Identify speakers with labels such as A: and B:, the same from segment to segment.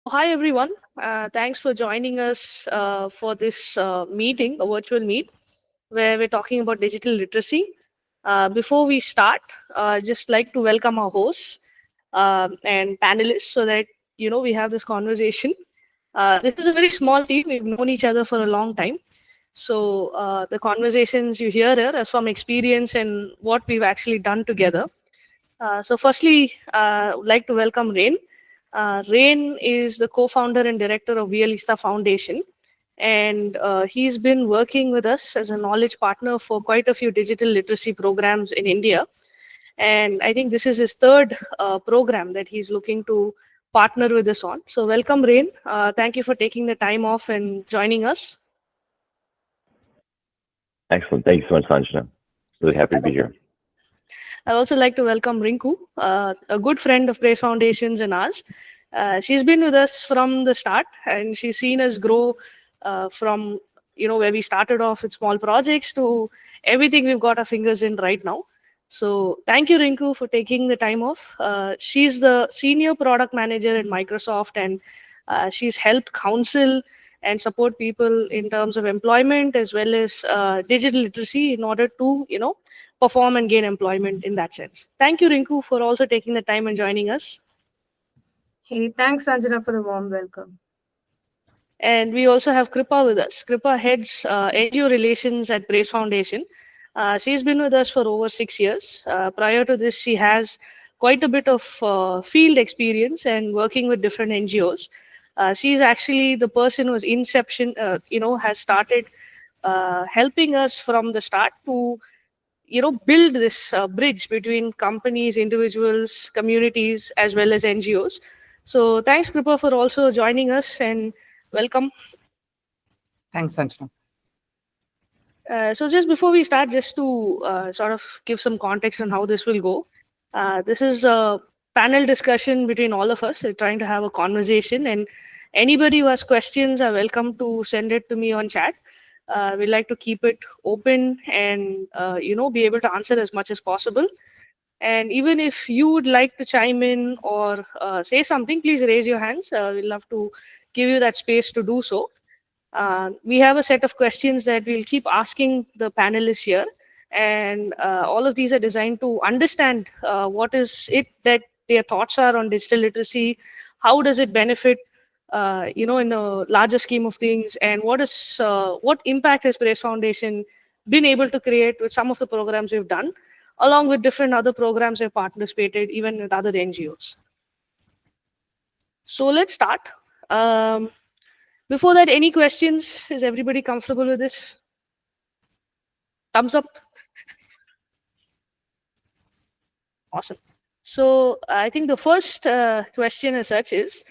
A: Hi everyone. Thanks for joining us for this meeting, a virtual meet, where we're talking about digital literacy. Before we start, just like to welcome our hosts and panelists, so that we have this conversation. This is a very small team. We've known each other for a long time, so the conversations you hear here is from experience and what we've actually done together. So, firstly, would like to welcome Rain. Rain is the co-founder and director of Vialista Foundation, and he's been working with us as a knowledge partner for quite a few digital literacy programs in India. And I think this is his third program that he's looking to partner with us on. So, welcome, Rain. Thank you for taking the time off and joining us.
B: Excellent. Thank you so much, Sanjana. Really happy to be here.
A: I'd also like to welcome Rinku, a good friend of Praise Foundations and ours. She's been with us from the start, and she's seen us grow from where we started off with small projects to everything we've got our fingers in right now. So thank you, Rinku, for taking the time off. She's the senior product manager at Microsoft, and she's helped counsel and support people in terms of employment as well as digital literacy in order to perform and gain employment in that sense. Thank you, Rinku, for also taking the time and joining us.
C: Hey, thanks, Sanjana, for the warm welcome.
A: And we also have Krupa with us. Krupa heads NGO relations at Praise Foundation. She's been with us for over 6 years. Prior to this, she has quite a bit of field experience and working with different NGOs. She's actually the person whose inception, has started helping us from the start to build this bridge between companies, individuals, communities, as well as NGOs. So thanks, Krupa, for also joining us, and welcome.
D: Thanks, Sanjana.
A: So just before we start, just to sort of give some context on how this will go, this is a panel discussion between all of us. We're trying to have a conversation, and anybody who has questions are welcome to send it to me on chat. We like to keep it open and be able to answer as much as possible. And even if you would like to chime in or say something, please raise your hands. We'd love to give you that space to do so. We have a set of questions that we'll keep asking the panelists here, and all of these are designed to understand what is it that their thoughts are on digital literacy, how does it benefit in a larger scheme of things, and what impact has Praise Foundation been able to create with some of the programs we've done, along with different other programs we've participated, even with other NGOs. So let's start. Before that, any questions? Is everybody comfortable with this? Thumbs up. Awesome. So I think the first question as such is,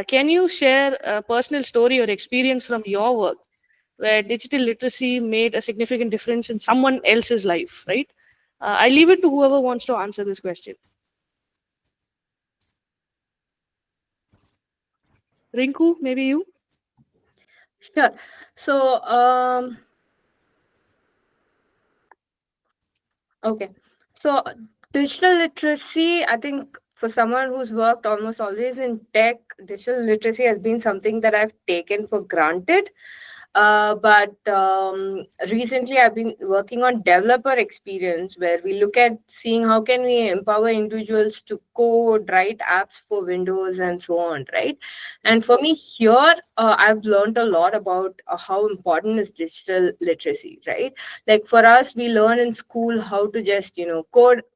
A: can you share a personal story or experience from your work where digital literacy made a significant difference in someone else's life, right? I leave it to whoever wants to answer this question. Rinku, maybe you?
C: Sure. So, okay. So, digital literacy, I think for someone who's worked almost always in tech, digital literacy has been something that I've taken for granted. But recently I've been working on developer experience, where we look at seeing how can we empower individuals to code, write apps for Windows and so on, right? And for me here, I've learned a lot about how important is digital literacy, right? Like for us, we learn in school how to just,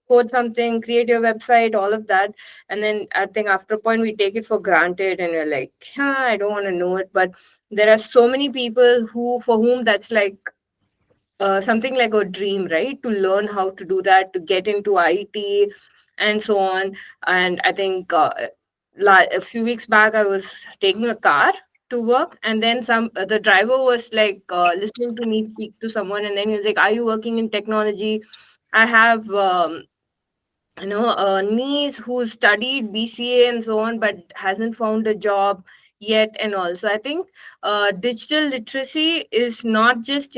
C: code something, create your website, all of that. And then I think after a point, we take it for granted and we're like, I don't want to know it. But there are so many people for whom that's like something like a dream, right? To learn how to do that, to get into IT and so on. And I think a few weeks back, I was taking a car to work, and then the driver was like listening to me speak to someone, and then he was like, "Are you working in technology? I have a niece who studied BCA and so on, but hasn't found a job yet," and all. So I think digital literacy is not just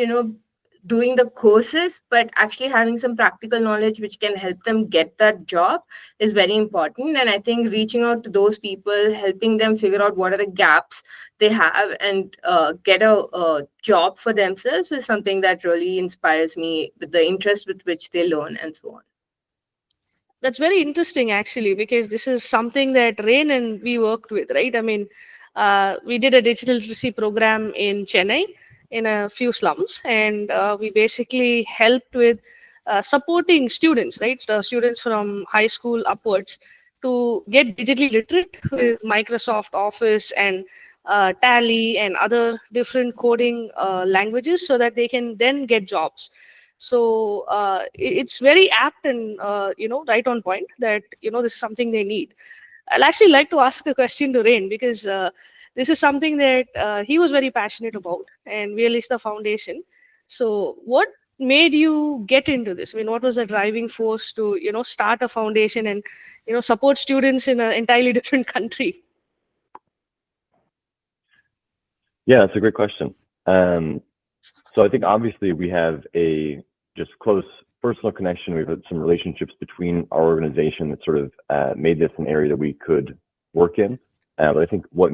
C: doing the courses, but actually having some practical knowledge which can help them get that job is very important. And I think reaching out to those people, helping them figure out what are the gaps they have and get a job for themselves is something that really inspires me, with the interest with which they learn and so on.
A: That's very interesting, actually, because this is something that Rain and we worked with, right? I mean, we did a digital literacy program in Chennai in a few slums, and we basically helped with supporting students, right? Students from high school upwards to get digitally literate with Microsoft Office and Tally and other different coding languages so that they can then get jobs. So it's very apt and right on point that this is something they need. I'll actually like to ask a question to Rain, because this is something that he was very passionate about, and Vialista Foundation. So what made you get into this? I mean, what was the driving force to start a foundation and support students in an entirely different country?
B: Yeah, that's a great question. So I think obviously we have a just close personal connection. We've had some relationships between our organization that sort of made this an area that we could work in. But I think what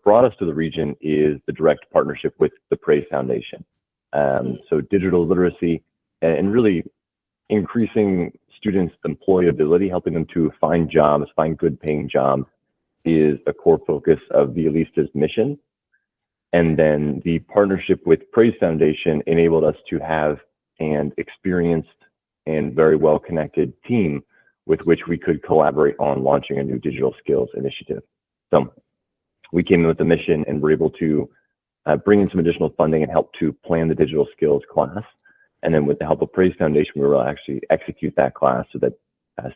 B: brought us to the region is the direct partnership with the Praise Foundation. So digital literacy and really increasing students' employability, helping them to find jobs, find good paying jobs, is a core focus of Vialista's mission. And then the partnership with Praise Foundation enabled us to have an experienced and very well-connected team with which we could collaborate on launching a new digital skills initiative. So we came in with a mission and were able to bring in some additional funding and help to plan the digital skills class. And then with the help of Praise Foundation, we were able to actually execute that class so that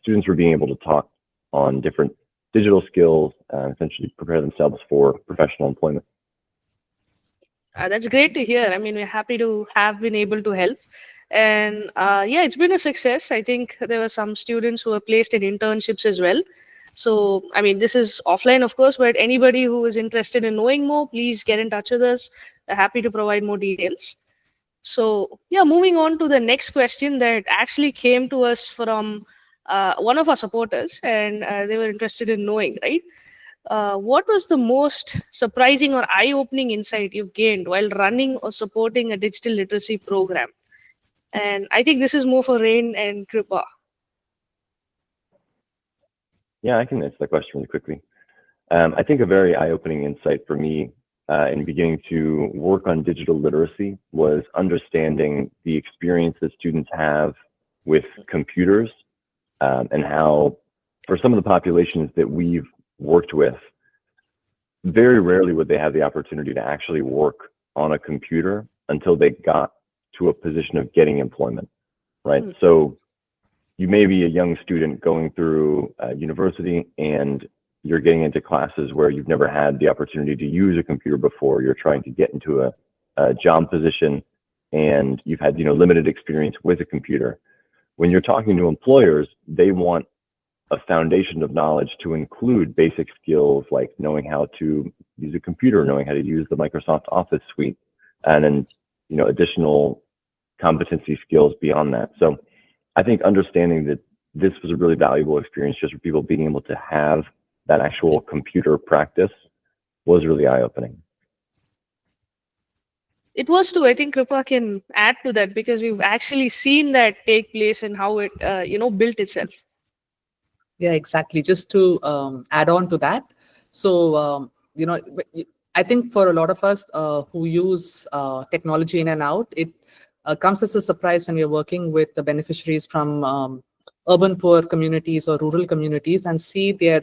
B: students were being able to talk on different digital skills, essentially prepare themselves for professional employment.
A: That's great to hear. I mean, we're happy to have been able to help. And yeah, it's been a success. I think there were some students who were placed in internships as well. So, I mean, this is offline, of course, but anybody who is interested in knowing more, please get in touch with us. We're happy to provide more details. So, yeah, moving on to the next question that actually came to us from one of our supporters, and they were interested in knowing, right? What was the most surprising or eye-opening insight you've gained while running or supporting a digital literacy program? And I think this is more for Rain and Krupa.
B: Yeah, I can answer that question really quickly. I think a very eye-opening insight for me in beginning to work on digital literacy was understanding the experience that students have with computers and how, for some of the populations that we've worked with, very rarely would they have the opportunity to actually work on a computer until they got to a position of getting employment, right? So you may be a young student going through university and you're getting into classes where you've never had the opportunity to use a computer before. You're trying to get into a job position and you've had limited experience with a computer. When you're talking to employers, they want a foundation of knowledge to include basic skills like knowing how to use a computer, knowing how to use the Microsoft Office suite, and then additional competency skills beyond that. So I think understanding that this was a really valuable experience just for people being able to have that actual computer practice was really eye-opening.
A: It was too. I think Krupa can add to that because we've actually seen that take place and how it built itself.
D: Yeah, exactly. Just to add on to that. So, I think for a lot of us who use technology in and out, it comes as a surprise when we're working with the beneficiaries from urban poor communities or rural communities and see their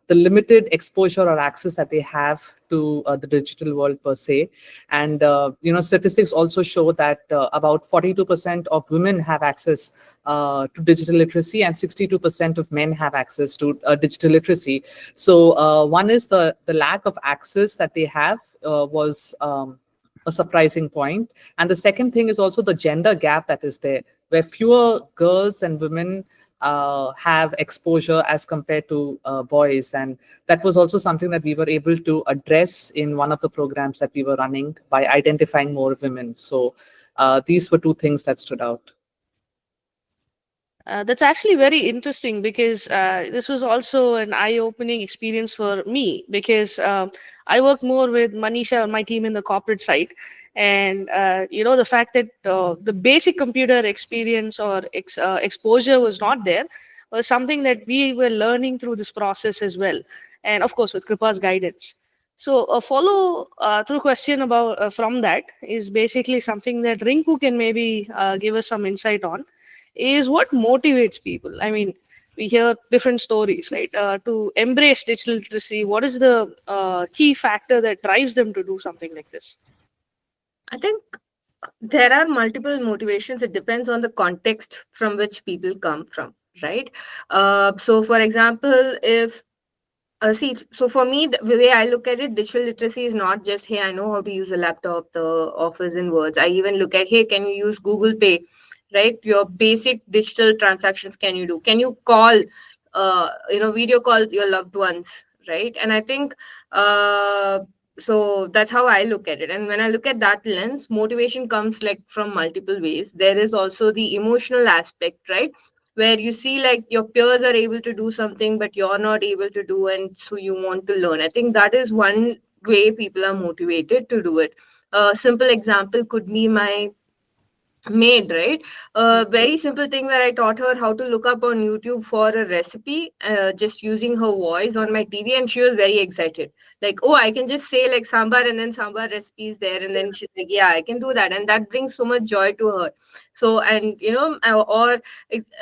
D: the limited exposure or access that they have to the digital world per se. And, statistics also show that about 42% of women have access to digital literacy and 62% of men have access to digital literacy. So one is the lack of access that they have was a surprising point. And the second thing is also the gender gap that is there, where fewer girls and women have exposure as compared to boys. And that was also something that we were able to address in one of the programs that we were running by identifying more women. So These were two things that stood out.
A: That's actually very interesting because this was also an eye-opening experience for me because I work more with Manisha on my team in the corporate side, and the fact that the basic computer experience or exposure was not there was something that we were learning through this process as well, and of course with Krupa's guidance. So a follow through question about from that is basically something that Rinku can maybe give us some insight on is what motivates people. I mean, we hear different stories, right? To embrace digital literacy, what is the key factor that drives them to do something like this?
C: I think there are multiple motivations. It depends on the context from which people come from, right? So, for example, if so for me, the way I look at it, digital literacy is not just, hey, I know how to use a laptop, the Office and Words. I even look at, hey, can you use Google Pay, right? Your basic digital transactions, can you do? Can you call, video call your loved ones, right? And I think, so that's how I look at it. And when I look at that lens, motivation comes like from multiple ways. There is also the emotional aspect, right? Where you see like your peers are able to do something but you're not able to do, and so you want to learn. I think that is one way people are motivated to do it. A simple example could be my maid, right? A very simple thing where I taught her how to look up on YouTube for a recipe, just using her voice on my TV, and she was very excited. Like, oh, I can just say like sambar, and then sambar recipe is there, and then she's like, yeah, I can do that, and that brings so much joy to her. So, and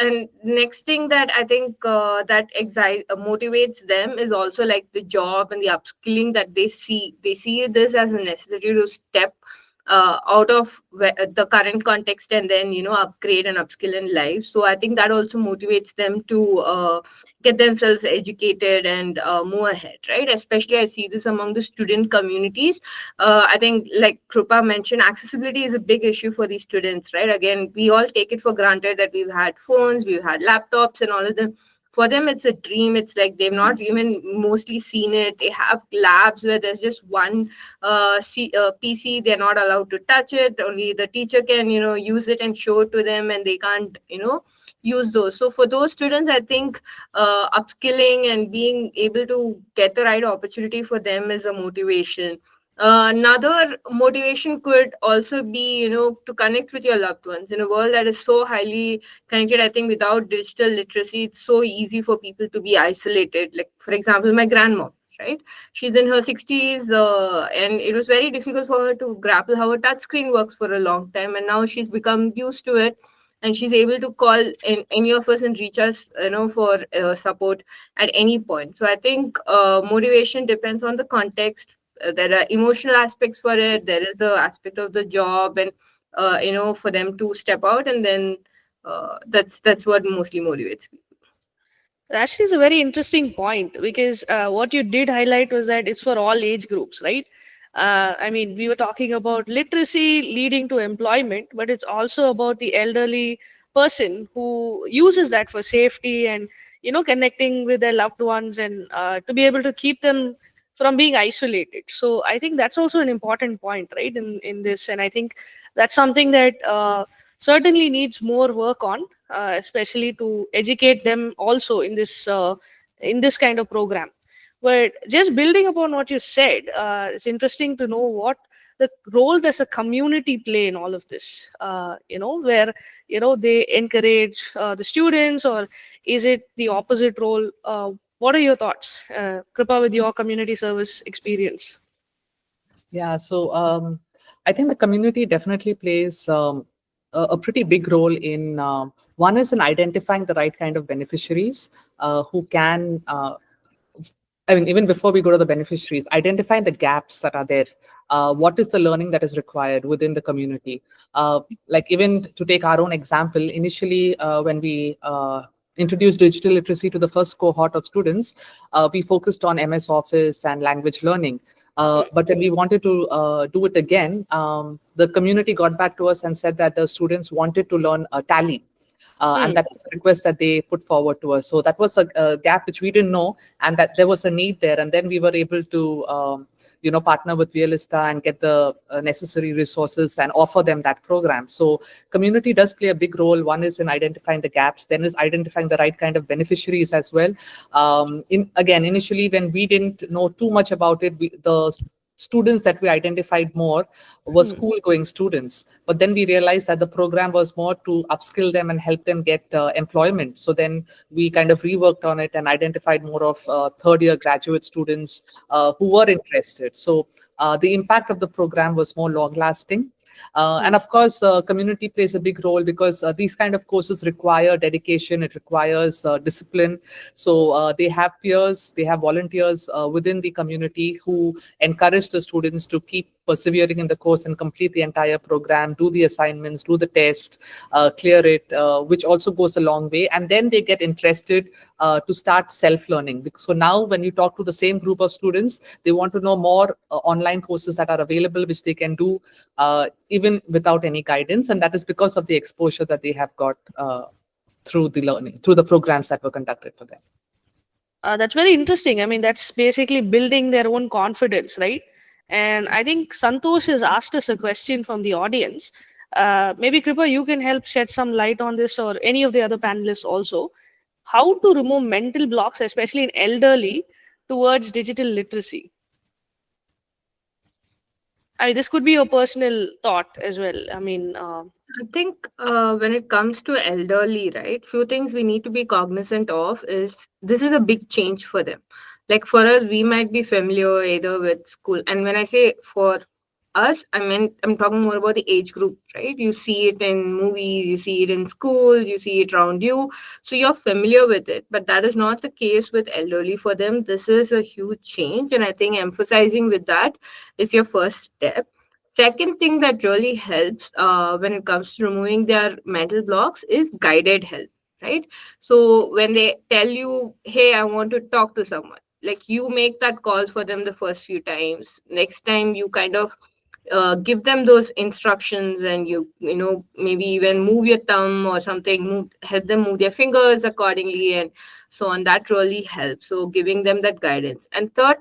C: and next thing that I think that motivates them is also like the job and the upskilling that they see. They see this as a necessity to step out of the current context and then upgrade and upskill in life. So I think that also motivates them to get themselves educated and move ahead, right? Especially I see this among the student communities. I think like Krupa mentioned, accessibility is a big issue for these students, right? Again, we all take it for granted that we've had phones, we've had laptops and all of them. For them, it's a dream. It's like they've not even mostly seen it. They have labs where there's just one PC. They're not allowed to touch it. Only the teacher can, use it and show it to them, and they can't, use those. So for those students, I think upskilling and being able to get the right opportunity for them is a motivation. Another motivation could also be, to connect with your loved ones in a world that is so highly connected. I think without digital literacy, it's so easy for people to be isolated. Like, for example, my grandma, right? She's in her 60s, and it was very difficult for her to grapple how a touchscreen works for a long time. And now she's become used to it. And she's able to call any of us and reach us, for support at any point. So I think motivation depends on the context. There are emotional aspects for it. There is the aspect of the job, and for them to step out, and then that's what mostly motivates people.
A: Actually, it's a very interesting point because what you did highlight was that it's for all age groups, right? I mean, we were talking about literacy leading to employment, but it's also about the elderly person who uses that for safety and connecting with their loved ones and to be able to keep them from being isolated. So I think that's also an important point, right? In this, and I think that's something that certainly needs more work on, especially to educate them also in this kind of program. But just building upon what you said, it's interesting to know what the role does a community play in all of this. Where they encourage the students, or is it the opposite role? What are your thoughts, Krupa, with your community service experience?
D: Yeah, so I think the community definitely plays a pretty big role in one is in identifying the right kind of beneficiaries who can. I mean, even before we go to the beneficiaries, identifying the gaps that are there. What is the learning that is required within the community? Like even to take our own example, initially when we introduced digital literacy to the first cohort of students, we focused on MS Office and language learning. But when we wanted to do it again, the community got back to us and said that the students wanted to learn Tally. and that was a request that they put forward to us. So that was a gap which we didn't know, and that there was a need there. And then we were able to partner with Vialista and get the necessary resources and offer them that program. So community does play a big role. One is in identifying the gaps, then is identifying the right kind of beneficiaries as well. Initially, when we didn't know too much about it, the students that we identified more were school-going students. But then we realized that the program was more to upskill them and help them get employment. So then we kind of reworked on it and identified more of third-year graduate students who were interested. So the impact of the program was more long-lasting. And of course, community plays a big role, because these kind of courses require dedication, it requires discipline. So they have peers, they have volunteers within the community who encourage the students to keep persevering in the course and complete the entire program, do the assignments, do the test, clear it, which also goes a long way. And then they get interested to start self-learning. So now when you talk to the same group of students, they want to know more online courses that are available, which they can do even without any guidance. And that is because of the exposure that they have got through the learning, through the programs that were conducted for them.
A: That's very interesting. I mean, that's basically building their own confidence, right? And I think Santosh has asked us a question from the audience. Maybe Krupa, you can help shed some light on this, or any of the other panelists also. How to remove mental blocks, especially in elderly, towards digital literacy? I mean, this could be your personal thought as well. I mean,
C: I think when it comes to elderly, right, few things we need to be cognizant of is this is a big change for them. Like for us, we might be familiar either with school. And when I say for us, I'm talking more about the age group, right? You see it in movies, you see it in schools, you see it around you. So you're familiar with it. But that is not the case with elderly. For them, this is a huge change. And I think emphasizing with that is your first step. Second thing that really helps when it comes to removing their mental blocks is guided help, right? So when they tell you, hey, I want to talk to someone, like you make that call for them the first few times. Next time you kind of give them those instructions, and you maybe even move your thumb or something, help them move their fingers accordingly, and so on. That really helps. So giving them that guidance. And third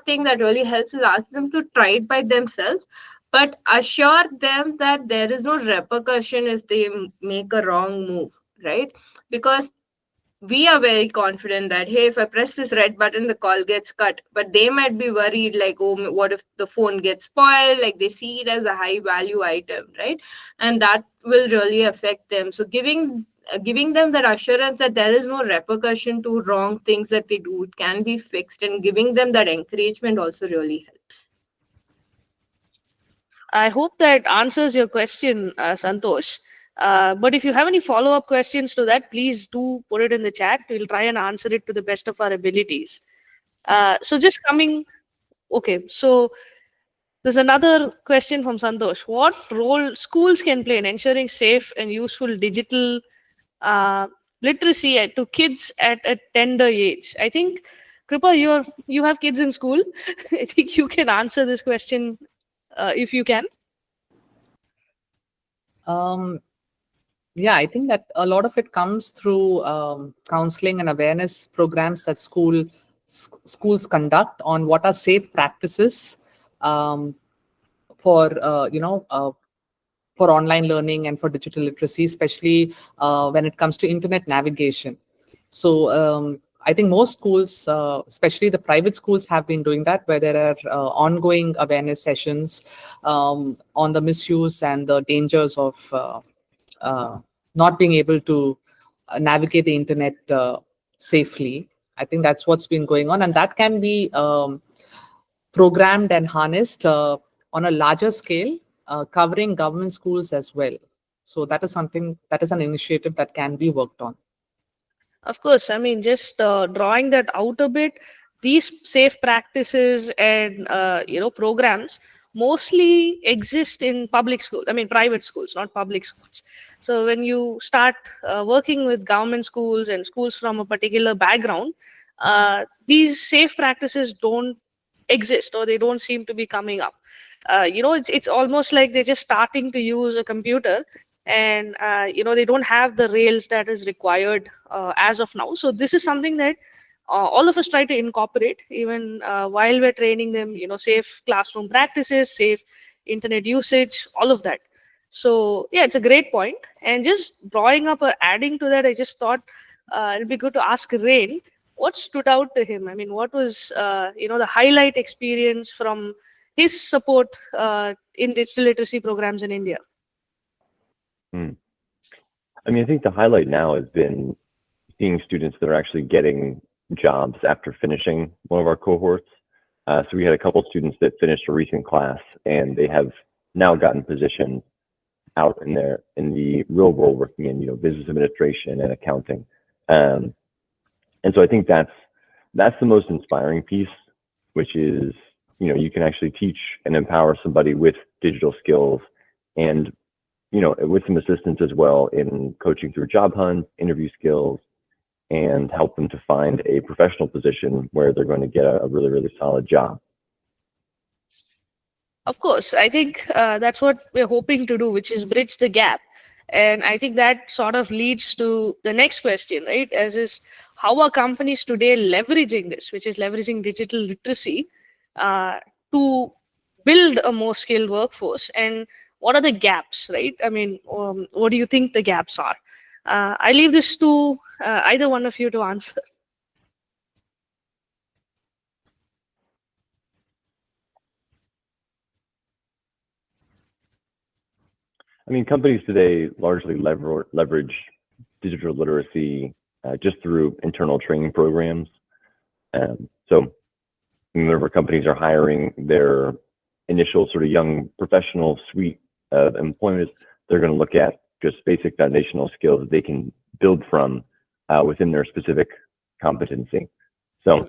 C: thing that really helps is ask them to try it by themselves, but assure them that there is no repercussion if they make a wrong move, right? Because we are very confident that, hey, if I press this red button, the call gets cut. But they might be worried, like, oh, what if the phone gets spoiled? Like, they see it as a high value item, right? And that will really affect them. So giving them that assurance that there is no repercussion to wrong things that they do, it can be fixed, and giving them that encouragement also really helps.
A: I hope that answers your question, Santosh. But if you have any follow-up questions to that, please do put it in the chat. We'll try and answer it to the best of our abilities. So there's another question from Santosh. What role schools can play in ensuring safe and useful digital literacy to kids at a tender age? I think, Krupa, you have kids in school. I think you can answer this question if you can.
D: Yeah, I think that a lot of it comes through counseling and awareness programs that schools conduct on what are safe practices for online learning and for digital literacy, especially when it comes to internet navigation. So I think most schools, especially the private schools, have been doing that, where there are ongoing awareness sessions on the misuse and the dangers of not being able to navigate the internet safely. I think that's what's been going on, and that can be programmed and harnessed on a larger scale, covering government schools as well. So that is an initiative that can be worked on.
A: Of course, I mean, just drawing that out a bit, these safe practices and programs mostly exist in private schools, not public schools. So when you start working with government schools and schools from a particular background, these safe practices don't exist, or they don't seem to be coming up. It's almost like they're just starting to use a computer, and they don't have the rails that is required as of now. So this is something that all of us try to incorporate even while we're training them, safe classroom practices, safe internet usage, all of that. So yeah, it's a great point. And just drawing up or adding to that, I just thought it'd be good to ask Rain what stood out to him. I mean, what was the highlight experience from his support in digital literacy programs in India?
B: I mean, I think the highlight now has been seeing students that are actually getting jobs after finishing one of our cohorts. So we had a couple students that finished a recent class, and they have now gotten positions out in the real world, working in business administration and accounting. And so I think that's the most inspiring piece, which is you can actually teach and empower somebody with digital skills, and with some assistance as well in coaching through job hunts, interview skills, and help them to find a professional position where they're going to get a really, really solid job.
A: Of course, I think that's what we're hoping to do, which is bridge the gap. And I think that sort of leads to the next question, right? As is, how are companies today leveraging this, which is leveraging digital literacy to build a more skilled workforce? And what are the gaps, right? I mean, what do you think the gaps are? I leave this to either one of you to answer.
B: I mean, companies today largely leverage digital literacy just through internal training programs. So whenever companies are hiring their initial sort of young professional suite of employment, they're going to look at just basic foundational skills that they can build from within their specific competency. So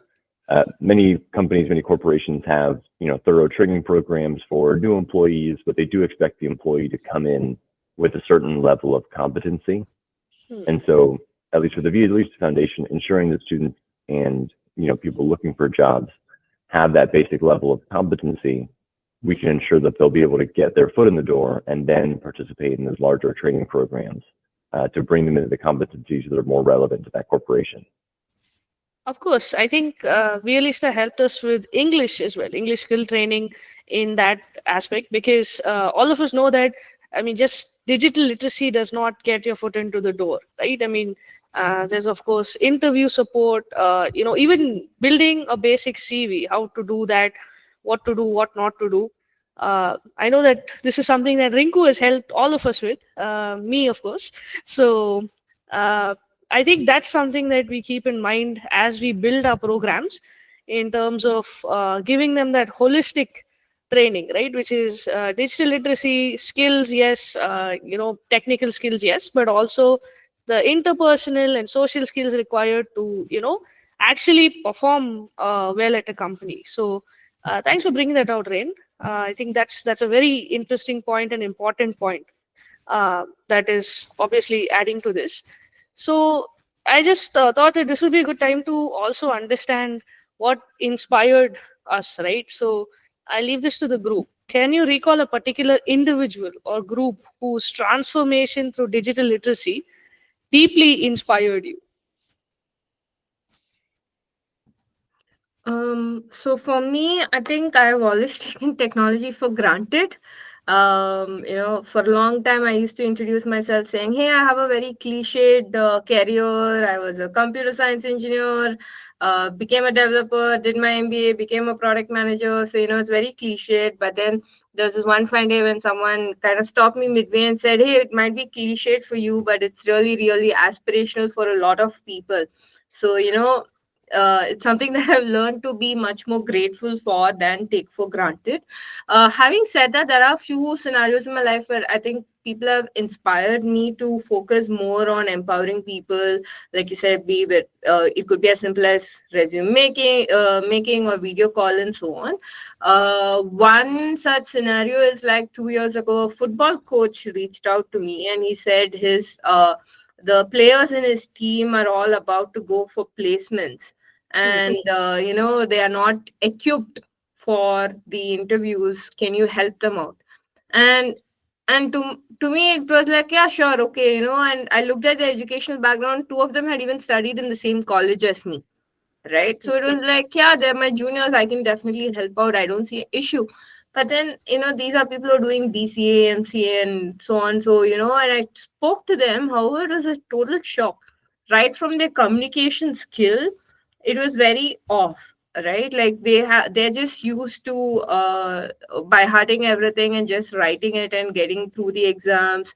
B: many companies, many corporations have thorough training programs for new employees, but they do expect the employee to come in with a certain level of competency. And so, at least with the Vialista Foundation, ensuring that students and people looking for jobs have that basic level of competency, we can ensure that they'll be able to get their foot in the door and then participate in those larger training programs to bring them into the competencies that are more relevant to that corporation.
A: Of course, I think Vialista helped us with English as well, English skill training in that aspect, because all of us know that, I mean, just digital literacy does not get your foot into the door, right? I mean, there's, of course, interview support, even building a basic CV, how to do that, what to do, what not to do. I know that this is something that Rinku has helped all of us with, me, of course. So, I think that's something that we keep in mind as we build our programs in terms of giving them that holistic training, right? Which is digital literacy skills, yes, technical skills, yes, but also the interpersonal and social skills required to, actually perform well at a company. So thanks for bringing that out, Rain. I think that's a very interesting point and important point that is obviously adding to this. So I just thought that this would be a good time to also understand what inspired us, right? So I leave this to the group. Can you recall a particular individual or group whose transformation through digital literacy deeply inspired you?
C: So for me, I think I've always taken technology for granted. For a long time, I used to introduce myself saying, "Hey, I have a very cliched career. I was a computer science engineer, became a developer, did my MBA, became a product manager." So it's very cliched. But then there's this one fine day when someone kind of stopped me midway and said, "Hey, it might be cliched for you, but it's really, really aspirational for a lot of people." So it's something that I've learned to be much more grateful for than take for granted. Having said that, there are a few scenarios in my life where I think people have inspired me to focus more on empowering people. Like you said, it could be as simple as resume making or video call and so on. One such scenario is like 2 years ago, a football coach reached out to me and he said the players in his team are all about to go for placements, and they are not equipped for the interviews. Can you help them out? And And to me, it was like, yeah, sure, okay, and I looked at the educational background. Two of them had even studied in the same college as me, right? So it was like, yeah, they're my juniors. I can definitely help out. I don't see an issue. But then, these are people who are doing BCA, MCA, and so on. So, and I spoke to them. However, it was a total shock. Right from their communication skill, it was very off, right? Like they're just used to by hearting everything and just writing it and getting through the exams.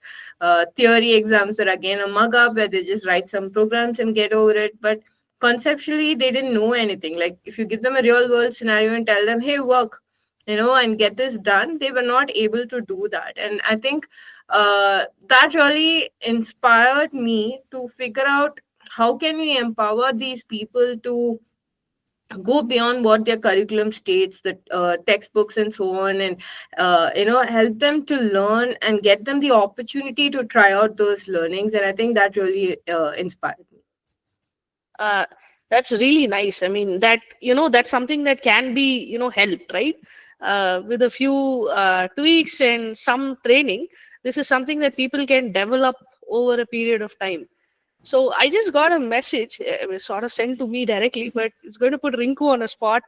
C: Theory exams are again a mug up where they just write some programs and get over it. But conceptually, they didn't know anything. Like if you give them a real world scenario and tell them, hey, work, and get this done, they were not able to do that. And I think that really inspired me to figure out how can we empower these people to go beyond what their curriculum states, the textbooks and so on, and help them to learn and get them the opportunity to try out those learnings. And I think that really inspired me.
A: uh, that's really nice. I mean, that's something that can be helped, right? With a few tweaks and some training, this is something that people can develop over a period of time. So I just got a message, it was sort of sent to me directly, but it's going to put Rinku on a spot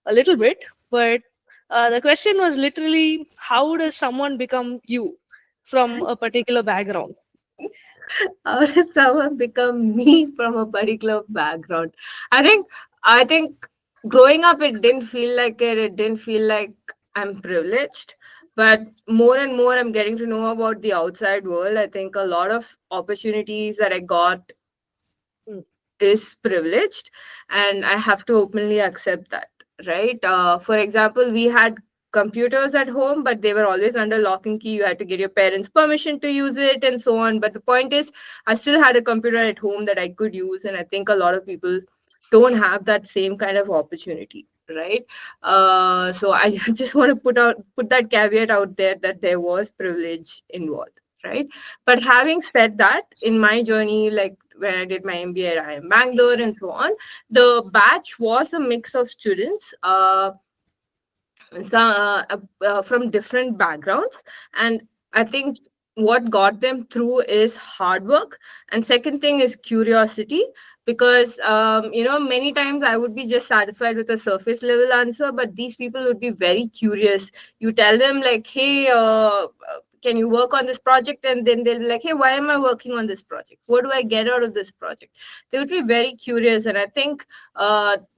A: a little bit. But the question was literally, how does someone become you from a particular background?
C: How does someone become me from a particular background? I think growing up, it didn't feel like it. It didn't feel like I'm privileged. But more and more I'm getting to know about the outside world. I think a lot of opportunities that I got
A: Hmm.
C: is privileged, and I have to openly accept that, right? For example, we had computers at home, but they were always under lock and key. You had to get your parents permission to use it and so on. But the point is, I still had a computer at home that I could use, and I think a lot of people don't have that same kind of opportunity, right? So I just want to put that caveat out there that there was privilege involved, right? But having said that, in my journey, like when I did my MBA at IIM Bangalore and so on, the batch was a mix of students from different backgrounds. And I think what got them through is hard work. And second thing is curiosity, because many times I would be just satisfied with a surface level answer, but these people would be very curious. You tell them like, hey, can you work on this project? And then they'll be like, hey, why am I working on this project? What do I get out of this project? They would be very curious. And I think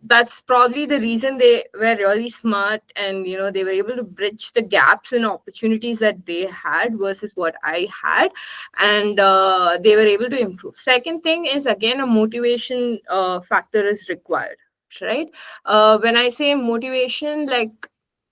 C: that's probably the reason they were really smart, and they were able to bridge the gaps and opportunities that they had versus what I had. And they were able to improve. Second thing is, again, a motivation factor is required, right? When I say motivation, like,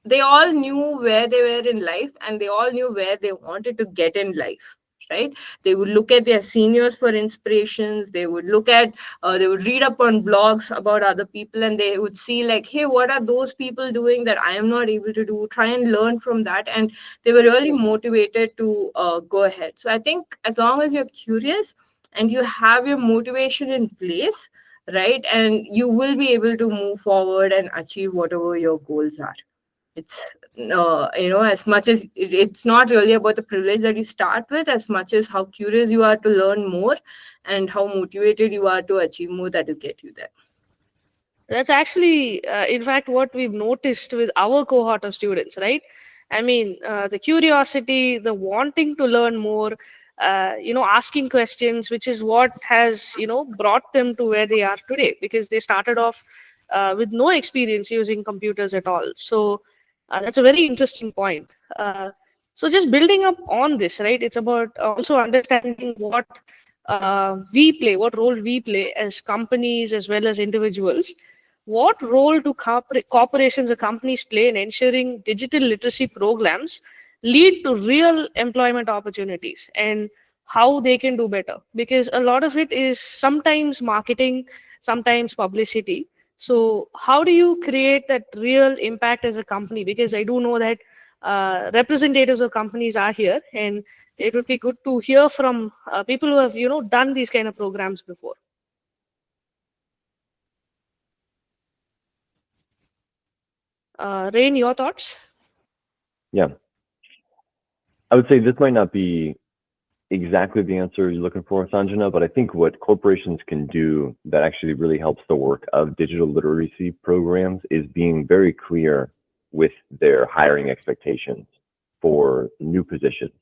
C: they all knew where they were in life, and they all knew where they wanted to get in life, right? They would look at their seniors for inspirations. They would look at they would read up on blogs about other people, and they would see like, hey, what are those people doing that I am not able to do? Try and learn from that. And they were really motivated to go ahead. So I think as long as you're curious and you have your motivation in place, right, and you will be able to move forward and achieve whatever your goals are. It's as much as it's not really about the privilege that you start with, as much as how curious you are to learn more and how motivated you are to achieve more, that will get you there.
A: That's actually, in fact, what we've noticed with our cohort of students, right? I mean, the curiosity, the wanting to learn more, asking questions, which is what has, brought them to where they are today, because they started off with no experience using computers at all. So that's a very interesting point. So just building up on this, right? It's about also understanding what role we play as companies as well as individuals. What role do corporations or companies play in ensuring digital literacy programs lead to real employment opportunities, and how they can do better? Because a lot of it is sometimes marketing, sometimes publicity. So how do you create that real impact as a company? Because I do know that representatives of companies are here, and it would be good to hear from people who have done these kind of programs before. Rain, your thoughts?
B: Yeah. I would say this might not be exactly the answer you're looking for, Sanjana, but I think what corporations can do that actually really helps the work of digital literacy programs is being very clear with their hiring expectations for new positions.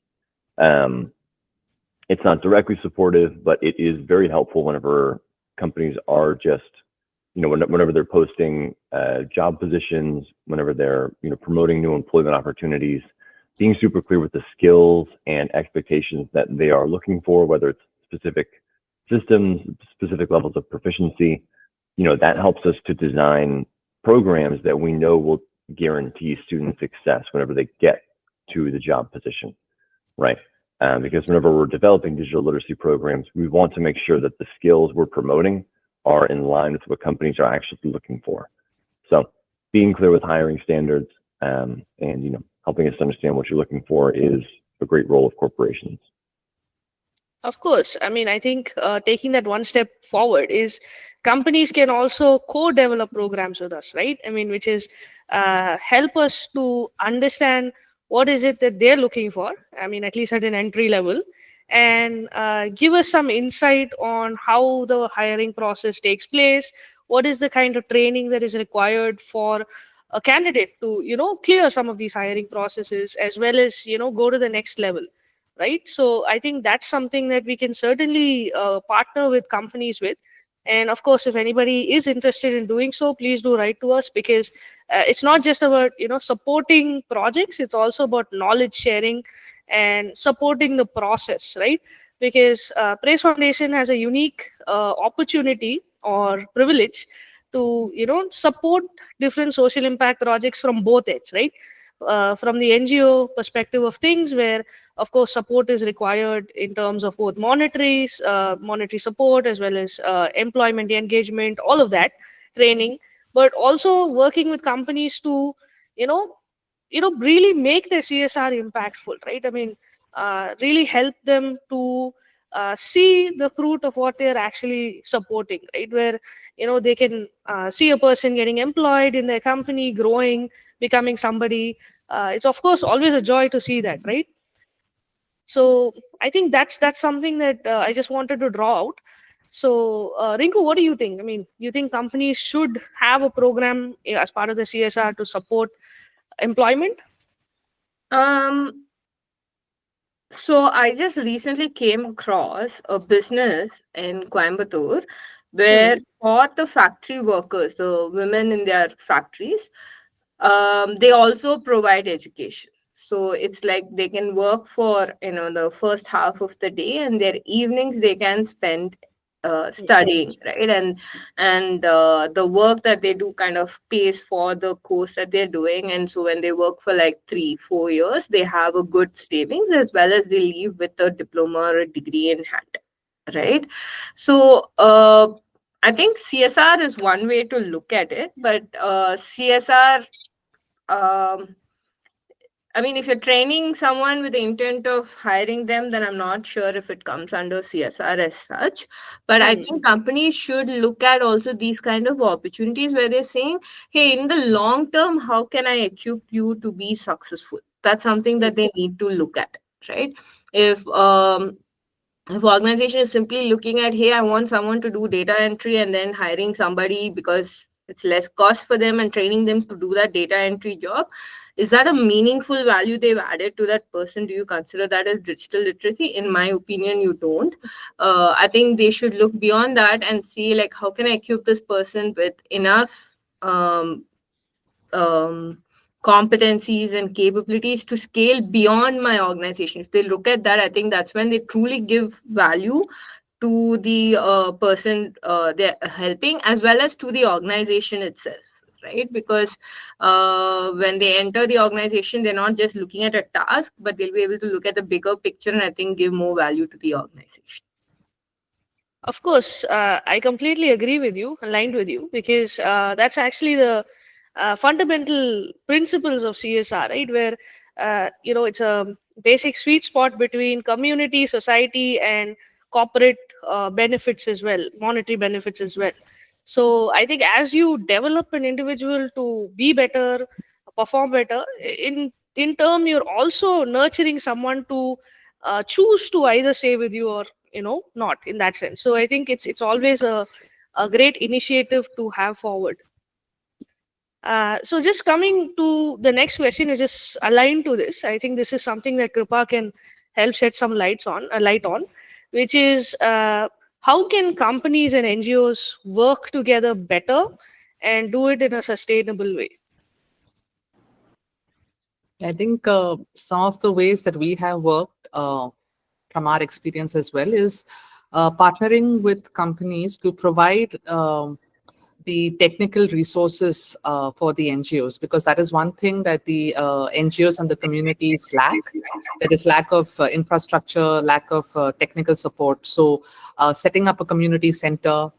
B: It's not directly supportive, but it is very helpful whenever companies are just, whenever they're posting job positions, whenever they're, promoting new employment opportunities, being super clear with the skills and expectations that they are looking for, whether it's specific systems, specific levels of proficiency, that helps us to design programs that we know will guarantee student success whenever they get to the job position, right? Because whenever we're developing digital literacy programs, we want to make sure that the skills we're promoting are in line with what companies are actually looking for. So being clear with hiring standards and, helping us understand what you're looking for is a great role of corporations.
A: Of course. I mean, I think taking that one step forward is companies can also co-develop programs with us, right? I mean, which is help us to understand what is it that they're looking for. I mean, at least at an entry level, and give us some insight on how the hiring process takes place. What is the kind of training that is required for a candidate to, clear some of these hiring processes, as well as, go to the next level. Right. So I think that's something that we can certainly partner with companies with. And of course, if anybody is interested in doing so, please do write to us, because it's not just about, supporting projects. It's also about knowledge sharing and supporting the process, right? Because Praise Foundation has a unique opportunity or privilege to, support different social impact projects from both ends, right? From the NGO perspective of things, where of course support is required in terms of both monetary support, as well as employment engagement, all of that training, but also working with companies to really make their CSR impactful, right? I mean, really help them to see the fruit of what they're actually supporting, right? Where they can see a person getting employed in their company, growing, becoming somebody. It's of course always a joy to see that, right? So I think that's something that I just wanted to draw out. So Rinku, what do you think? I mean, you think companies should have a program as part of the CSR to support employment?
C: So I just recently came across a business in Coimbatore where for the factory workers, the women in their factories, they also provide education. So it's like they can work for the first half of the day, and their evenings they can spend studying, right? And the work that they do kind of pays for the course that they're doing. And so when they work for like 3-4 years, they have a good savings, as well as they leave with a diploma or a degree in hand, right? So I think CSR is one way to look at it, but CSR, I mean, if you're training someone with the intent of hiring them, then I'm not sure if it comes under CSR as such. But I think companies should look at also these kind of opportunities where they're saying, hey, in the long term, how can I equip you to be successful? That's something that they need to look at, right? If organization is simply looking at, hey, I want someone to do data entry, and then hiring somebody because it's less cost for them and training them to do that data entry job, is that a meaningful value they've added to that person? Do you consider that as digital literacy? In my opinion, you don't. I think they should look beyond that and see, like, how can I equip this person with enough competencies and capabilities to scale beyond my organization. If they look at that, I think that's when they truly give value to the person they're helping, as well as to the organization itself, right? Because when they enter the organization, they're not just looking at a task, but they'll be able to look at the bigger picture and I think give more value to the organization.
A: Of course, I completely agree with you, aligned with you, because that's actually the fundamental principles of CSR, right? Where it's a basic sweet spot between community, society, and corporate benefits as well, monetary benefits as well. So I think as you develop an individual to be better, perform better, in in turn, you're also nurturing someone to choose to either stay with you or not, in that sense. So I think it's always a great initiative to have forward. So just coming to the next question, which is aligned to this, I think this is something that Krupa can help shed some light on, which is how can companies and NGOs work together better and do it in a sustainable way?
D: I think some of the ways that we have worked from our experience as well is partnering with companies to provide the technical resources for the NGOs, because that is one thing that the NGOs and the communities lack. There is lack of infrastructure, lack of technical support. So setting up a community center,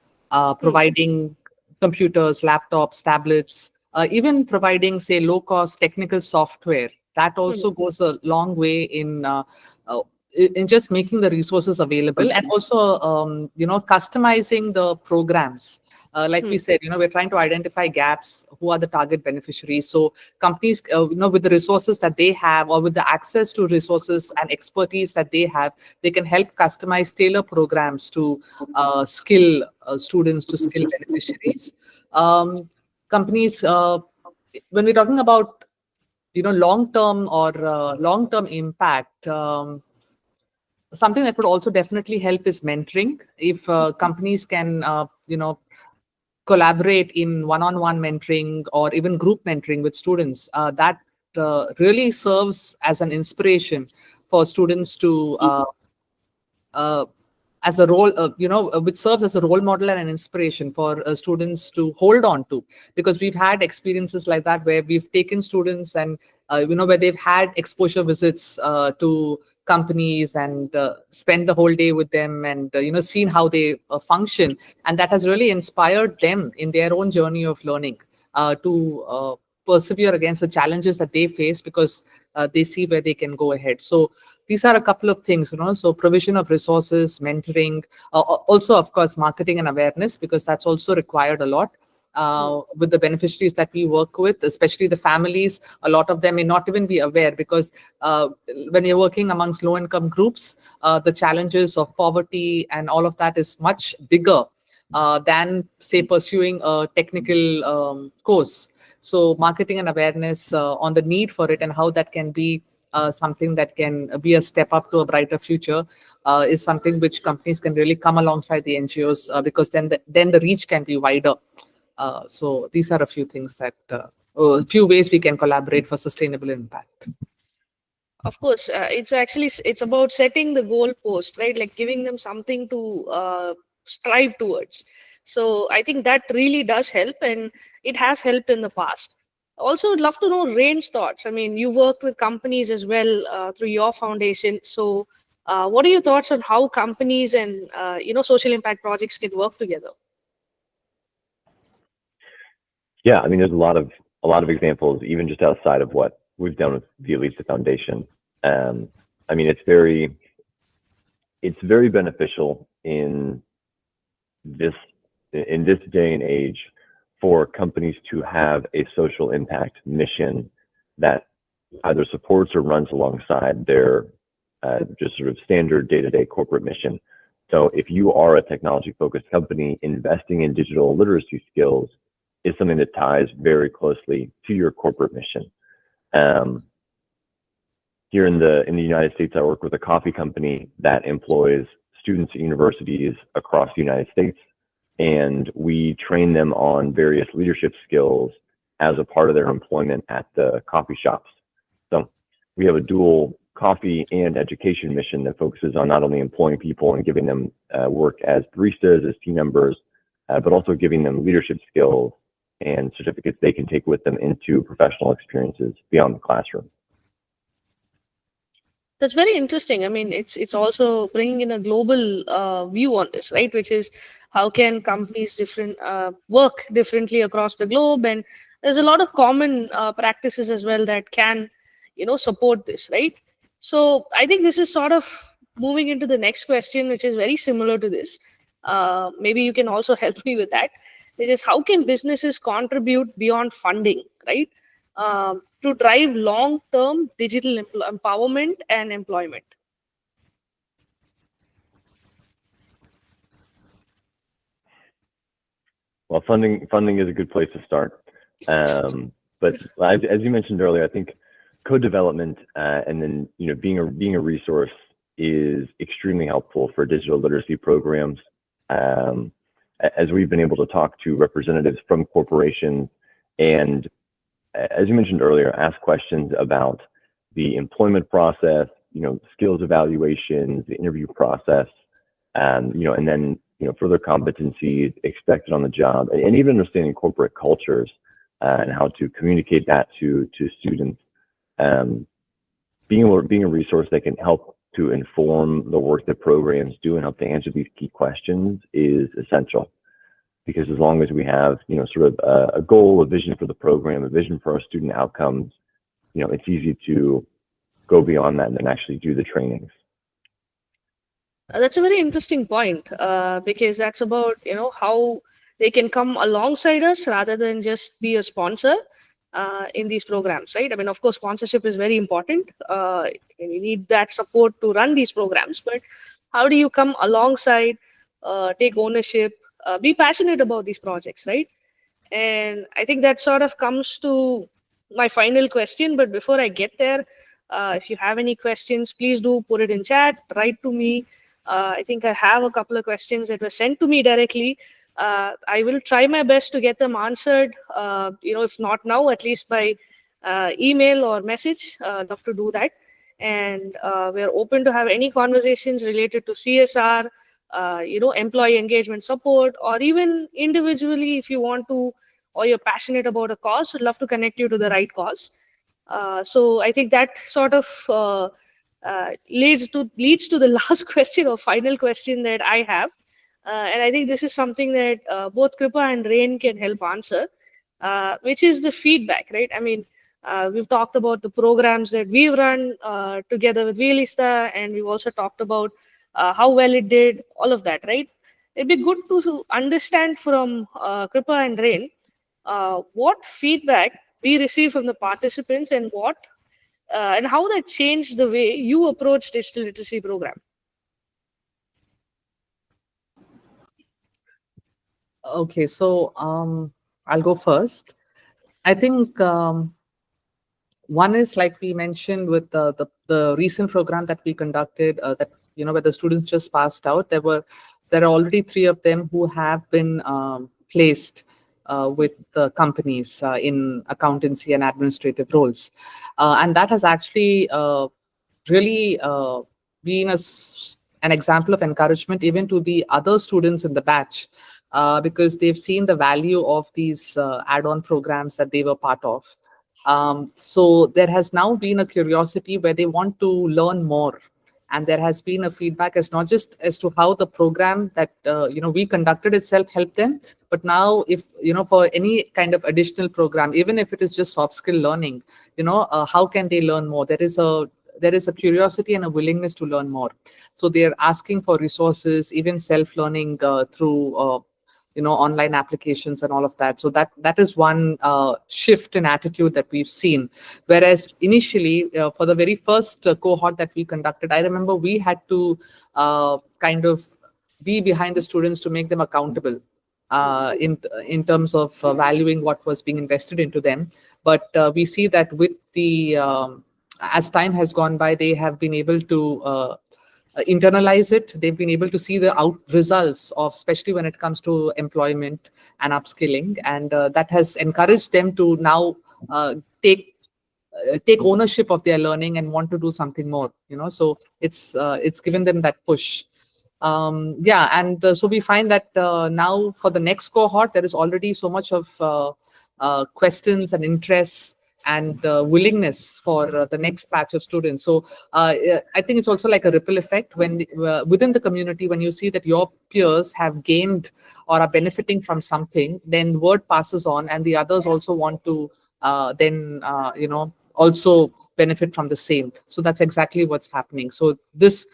D: providing computers, laptops, tablets, even providing, say, low-cost technical software, that also goes a long way in just making the resources available, and also customizing the programs. Like we said, we're trying to identify gaps, who are the target beneficiaries. So companies, with the resources that they have, or with the access to resources and expertise that they have, they can help customize, tailor programs to skill students, to skill beneficiaries. Companies, when we're talking about long-term or long-term impact, something that would also definitely help is mentoring. If companies can collaborate in one-on-one mentoring or even group mentoring with students, that really serves as an inspiration for students to as a role, which serves as a role model and an inspiration for students to hold on to. Because we've had experiences like that where we've taken students and, where they've had exposure visits to companies and spend the whole day with them and, seen how they function. And that has really inspired them in their own journey of learning to persevere against the challenges that they face, because they see where they can go ahead. So these are a couple of things, so provision of resources, mentoring, also, of course, marketing and awareness, because that's also required a lot. With the beneficiaries that we work with, especially the families, a lot of them may not even be aware, because when you're working amongst low-income groups, the challenges of poverty and all of that is much bigger than, say, pursuing a technical course. So marketing and awareness on the need for it and how that can be something that can be a step up to a brighter future is something which companies can really come alongside the NGOs, because then the reach can be wider. So these are a few things that, a few ways we can collaborate for sustainable impact.
A: Of course, it's about setting the goal post, right? Like giving them something to strive towards. So I think that really does help, and it has helped in the past. Also, I'd love to know Rain's thoughts. I mean, you worked with companies as well through your foundation. So what are your thoughts on how companies and social impact projects can work together?
B: Yeah, I mean, there's a lot of examples, even just outside of what we've done with the Vialista Foundation. I mean, it's very beneficial in this day and age for companies to have a social impact mission that either supports or runs alongside their just sort of standard day-to-day corporate mission. So if you are a technology-focused company, investing in digital literacy skills is something that ties very closely to your corporate mission. Here in the United States, I work with a coffee company that employs students at universities across the United States, and we train them on various leadership skills as a part of their employment at the coffee shops. So we have a dual coffee and education mission that focuses on not only employing people and giving them work as baristas, as team members, but also giving them leadership skills and certificates they can take with them into professional experiences beyond the classroom.
A: That's very interesting. I mean, it's also bringing in a global view on this, right? Which is how can companies work differently across the globe, and there's a lot of common practices as well that can, support this, right? So I think this is sort of moving into the next question, which is very similar to this. Maybe you can also help me with that, which is how can businesses contribute beyond funding, right? to drive long-term digital empowerment and employment?
B: Well, funding is a good place to start. But as you mentioned earlier, I think code development and then being a resource is extremely helpful for digital literacy programs. As we've been able to talk to representatives from corporations, and as you mentioned earlier, ask questions about the employment process, skills evaluations, the interview process, and then further competencies expected on the job, and even understanding corporate cultures and how to communicate that to students. Being a resource that can help to inform the work that programs do and help to answer these key questions is essential. Because as long as we have sort of a goal, a vision for the program, a vision for our student outcomes, it's easy to go beyond that and then actually do the trainings.
A: That's a very interesting point, because that's about how they can come alongside us rather than just be a sponsor in these programs, right? I mean, of course, sponsorship is very important. And you need that support to run these programs. But how do you come alongside, take ownership, be passionate about these projects, right? And I think that sort of comes to my final question. But before I get there, if you have any questions, please do put it in chat, write to me. I think I have a couple of questions that were sent to me directly. I will try my best to get them answered, if not now, at least by email or message. Love to do that. And we're open to have any conversations related to CSR, employee engagement support, or even individually, if you want to, or you're passionate about a cause, would love to connect you to the right cause. So I think that sort of leads to the last question or final question that I have. And I think this is something that both Krupa and Rain can help answer, which is the feedback, right? I mean, we've talked about the programs that we've run together with Vialista, and we've also talked about how well it did, all of that, right? It'd be good to understand from Krupa and Rain what feedback we receive from the participants and and how that changed the way you approach digital literacy program.
D: Okay, so I'll go first. I think one is, like we mentioned, with the recent program that we conducted, that where the students just passed out. There are already 3 of them who have been placed with the companies in accountancy and administrative roles, and that has actually really been an example of encouragement even to the other students in the batch, because they've seen the value of these add-on programs that they were part of. So there has now been a curiosity where they want to learn more. And there has been a feedback as not just as to how the program that we conducted itself helped them, but now if for any kind of additional program, even if it is just soft skill learning, how can they learn more? There is a curiosity and a willingness to learn more. So they're asking for resources, even self-learning through online applications and all of that. So that is one shift in attitude that we've seen. Whereas initially, for the very first cohort that we conducted, I remember we had to kind of be behind the students to make them accountable in terms of valuing what was being invested into them. But we see that with the as time has gone by, they have been able to internalize it. They've been able to see the results of, especially when it comes to employment and upskilling, and that has encouraged them to now take ownership of their learning and want to do something more. So it's given them that push. And so we find that now for the next cohort, there is already so much of questions and interests and willingness for the next batch of students. So I think it's also like a ripple effect when within the community, when you see that your peers have gained or are benefiting from something, then word passes on, and the others also want to then also benefit from the same. So that's exactly what's happening. So these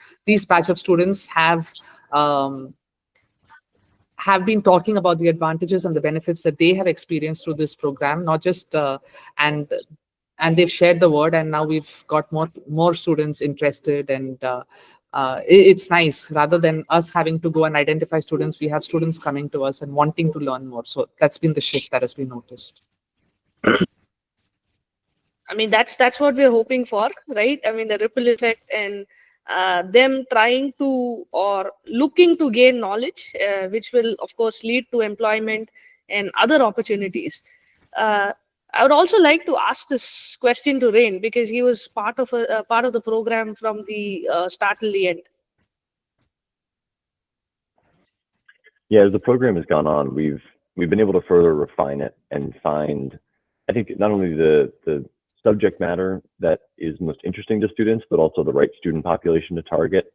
D: batch of students have have been talking about the advantages and the benefits that they have experienced through this program, not just and they've shared the word, and now we've got more students interested, and it's nice. Rather than us having to go and identify students, we have students coming to us and wanting to learn more. So that's been the shift that has been noticed.
A: I mean, that's what we're hoping for, right? I mean, the ripple effect and them trying to or looking to gain knowledge, which will, of course, lead to employment and other opportunities. I would also like to ask this question to Rain, because he was part of the program from the start till the end.
B: Yeah, as the program has gone on, we've been able to further refine it and find, I think, not only the subject matter that is most interesting to students, but also the right student population to target.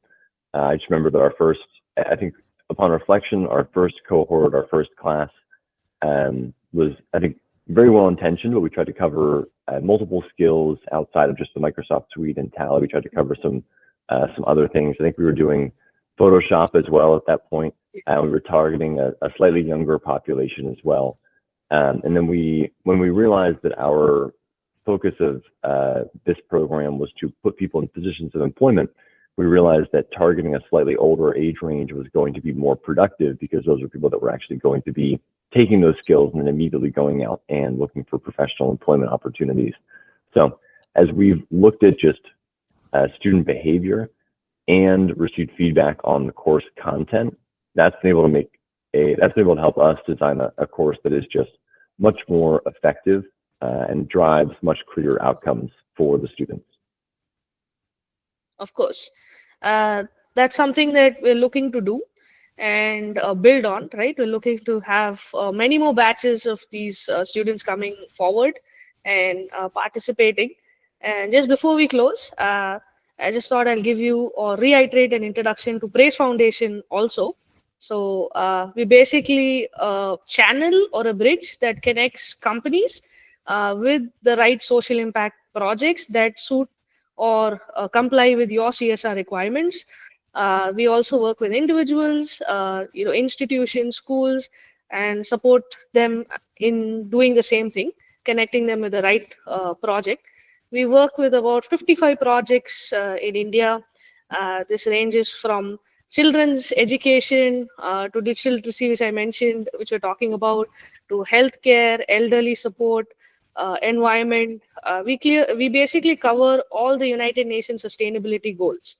B: I just remember that I think upon reflection, our first cohort, our first class was, I think, very well intentioned, but we tried to cover multiple skills outside of just the Microsoft Suite and Tally. We tried to cover some other things. I think we were doing Photoshop as well at that point. We were targeting a slightly younger population as well. And then when we realized that our focus of this program was to put people in positions of employment, we realized that targeting a slightly older age range was going to be more productive, because those are people that were actually going to be taking those skills and then immediately going out and looking for professional employment opportunities. So as we've looked at just student behavior and received feedback on the course content, that's been able to help us design a course that is just much more effective and drives much clearer outcomes for the students.
A: Of course, that's something that we're looking to do and build on, right? We're looking to have many more batches of these students coming forward and participating. And just before we close, I just thought I'll give you or reiterate an introduction to Praise Foundation also. So we basically a channel or a bridge that connects companies with the right social impact projects that suit or comply with your CSR requirements. We also work with individuals, institutions, schools, and support them in doing the same thing, connecting them with the right project. We work with about 55 projects in India. This ranges from children's education to digital literacy, which I mentioned, which we're talking about, to healthcare, elderly support, environment. We basically cover all the United Nations sustainability goals,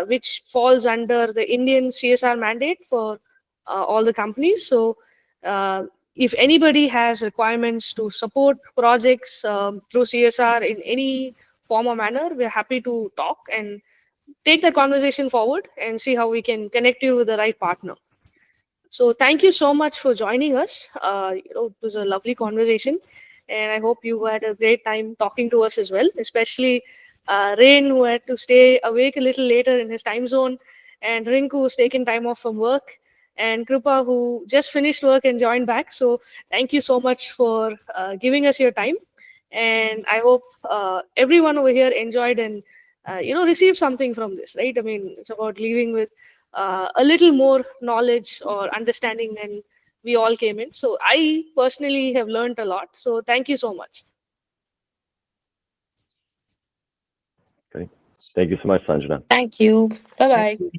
A: which falls under the Indian CSR mandate for all the companies. So if anybody has requirements to support projects through CSR in any form or manner, we're happy to talk and take that conversation forward and see how we can connect you with the right partner. So thank you so much for joining us. It was a lovely conversation, and I hope you had a great time talking to us as well, especially Rain, who had to stay awake a little later in his time zone, and Rinku, who's taken time off from work, and Krupa, who just finished work and joined back. So thank you so much for giving us your time, and I hope everyone over here enjoyed and received something from this, right? I mean, it's about leaving with a little more knowledge or understanding than we all came in. So I personally have learned a lot. So thank you so much.
B: Great. Thank you so much, Sanjana.
C: Thank you. Bye-bye.
D: Thank you.